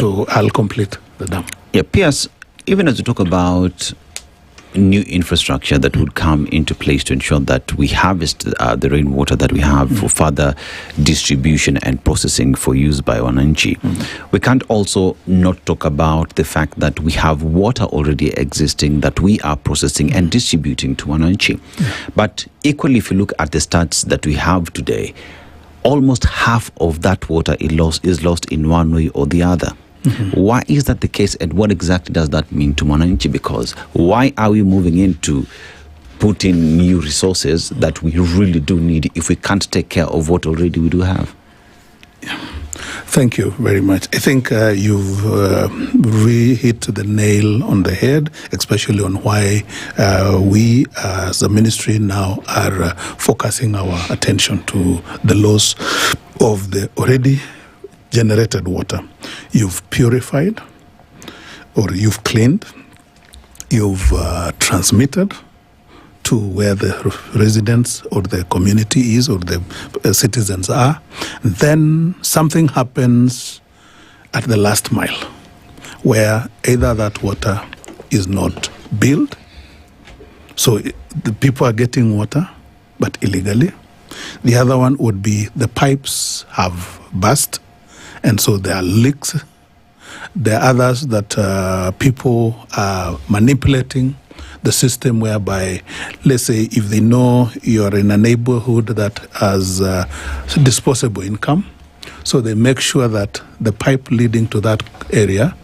So I'll complete the dam. Yeah, P.S., even as we talk about new infrastructure that would come into place to ensure that we harvest the rainwater that we have for further distribution and processing for use by Wananchi, we can't also not talk about the fact that we have water already existing that we are processing and distributing to Wananchi. But equally, if you look at the stats that we have today, almost half of that water is lost in one way or the other. Why is that the case, and what exactly does that mean to Mwananchi? Because why are we moving into putting new resources that we really do need if we can't take care of what already we do have? Thank you very much. I think you've hit the nail on the head, especially on why we as a ministry now are focusing our attention to the loss of the already generated water. You've purified, or you've cleaned, you've transmitted to where the residents or the community is or the citizens are. Then something happens at the last mile where either that water is not billed, so the people are getting water but illegally. The other one would be the pipes have burst, and so there are leaks. There are others that people are manipulating the system whereby, let's say, if they know you're in a neighborhood that has disposable income, so they make sure that the pipe leading to that area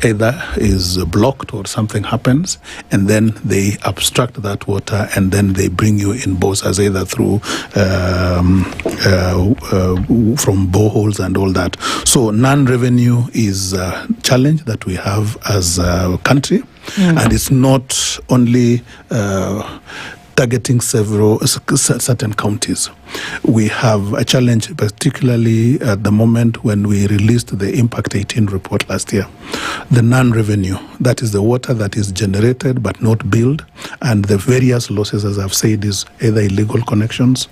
either is blocked or something happens, and then they abstract that water and then they bring you in bosses either through from boreholes and all that. So non-revenue is a challenge that we have as a country, and it's not only targeting certain counties. We have a challenge, particularly at the moment when we released the Impact 18 report last year. The non-revenue, that is the water that is generated but not billed, and the various losses, as I've said, is either illegal connections,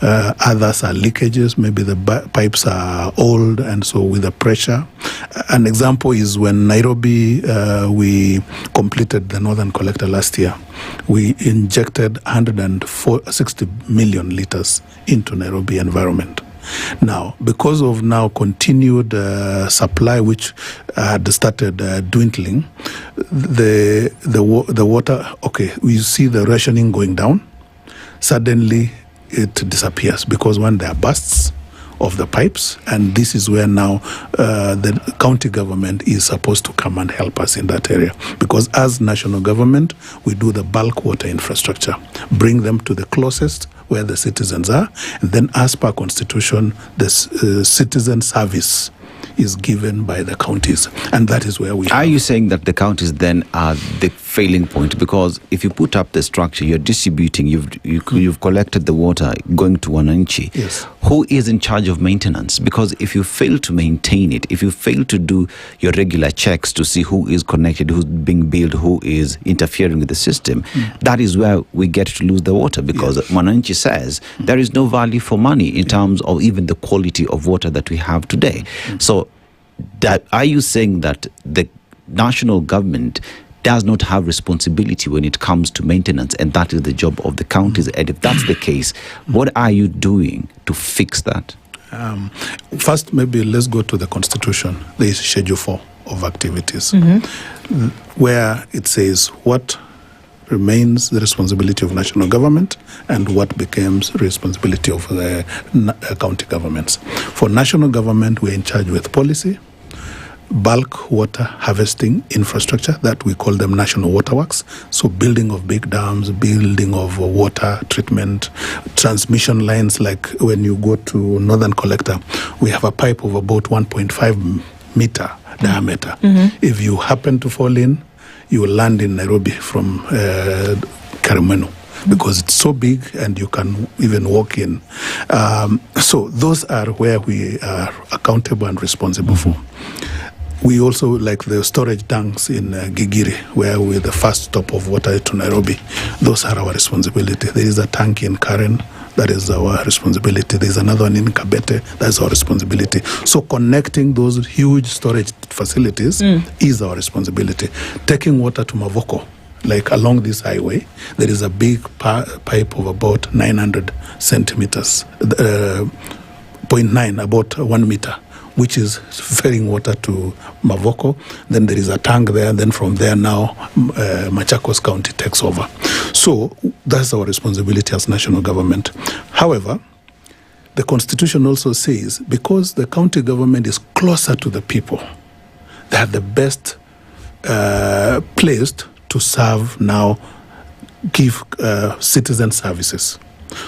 others are leakages, maybe the pipes are old, and so with the pressure. An example is when Nairobi, we completed the Northern Collector last year. We injected 160 million liters into Nairobi environment. Now, because of now continued supply, which had started dwindling, the water, okay, we see the rationing going down. Suddenly, it disappears because when there are bursts of the pipes, and this is where now the county government is supposed to come and help us in that area, because as national government we do the bulk water infrastructure, bring them to the closest where the citizens are, and then as per constitution the citizen service is given by the counties, and that is where we are. You saying that the counties then are the failing point? Because if you put up the structure, you're distributing, you've collected the water going to Wananchi. Yes. Who is in charge of maintenance? Because if you fail to maintain it, if you fail to do your regular checks to see who is connected, who's being billed, who is interfering with the system, that is where we get to lose the water, because Wananchi says there is no value for money in terms of even the quality of water that we have today. So are you saying that the national government does not have responsibility when it comes to maintenance, and that is the job of the counties? And if that's the case, what are you doing to fix that? First, maybe let's go to the Constitution. There is Schedule 4 of activities, where it says what remains the responsibility of national government and what becomes responsibility of the county governments. For national government, we're in charge with policy, bulk water harvesting infrastructure, that we call them national waterworks. So building of big dams, building of water treatment, transmission lines, like when you go to Northern Collector, we have a pipe of about 1.5 meter diameter. If you happen to fall in, you will land in Nairobi from Karimeno, because it's so big and you can even walk in. So those are where we are accountable and responsible for. We also, like the storage tanks in Gigiri, where we're the first stop of water to Nairobi, those are our responsibility. There is a tank in Karen, That is our responsibility. There's another one in Kabete. That's our responsibility. So connecting those huge storage facilities is our responsibility. Taking water to Mavoko, like along this highway, there is a big pipe of about 900 centimeters, 0.9, about 1 meter, which is ferrying water to Mavoko. Then there is a tank there. Then from there now, Machakos County takes over. So that's our responsibility as national government. However, the Constitution also says because the county government is closer to the people, they are the best placed to serve now, give citizen services.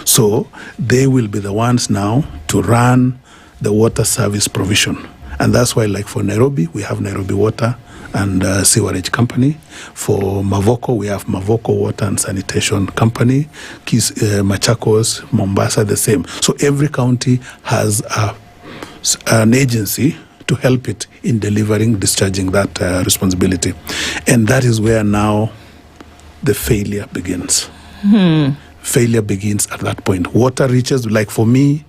So they will be the ones now to run the water service provision. And that's why, like for Nairobi, we have Nairobi Water and Sewerage Company. For Mavoko, we have Mavoko Water and Sanitation Company. Machakos, Mombasa, the same. So every county has an agency to help it in delivering, discharging that responsibility. And that is where now the failure begins. Failure begins at that point. Water reaches, like for me,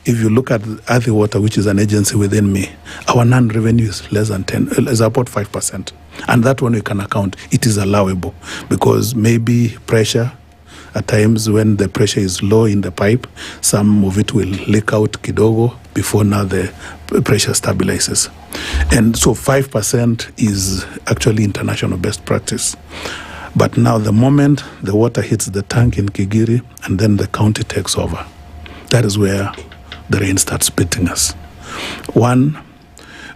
if you look at Earthy Water, which is an agency within me, our non-revenue is less than 10, is about 5%. And that one we can account, it is allowable because maybe pressure, at times when the pressure is low in the pipe, some of it will leak out kidogo before now the pressure stabilizes. And so 5% is actually international best practice. But now the moment the water hits the tank in Kigiri and then the county takes over, that is where the rain starts beating us. One,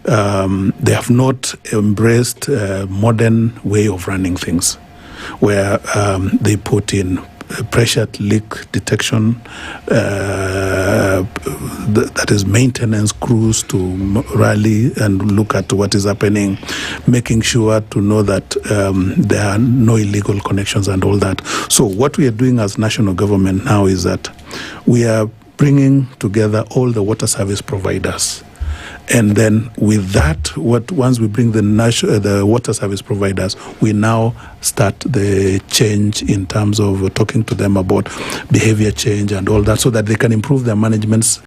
they have not embraced a modern way of running things, where they put in pressure leak detection, that is maintenance crews to rally and look at what is happening, making sure to know that there are no illegal connections and all that. So what we are doing as national government now is that we are bringing together all the water service providers. And then with that, once we bring the water service providers, we now start the change in terms of talking to them about behavior change and all that so that they can improve their managements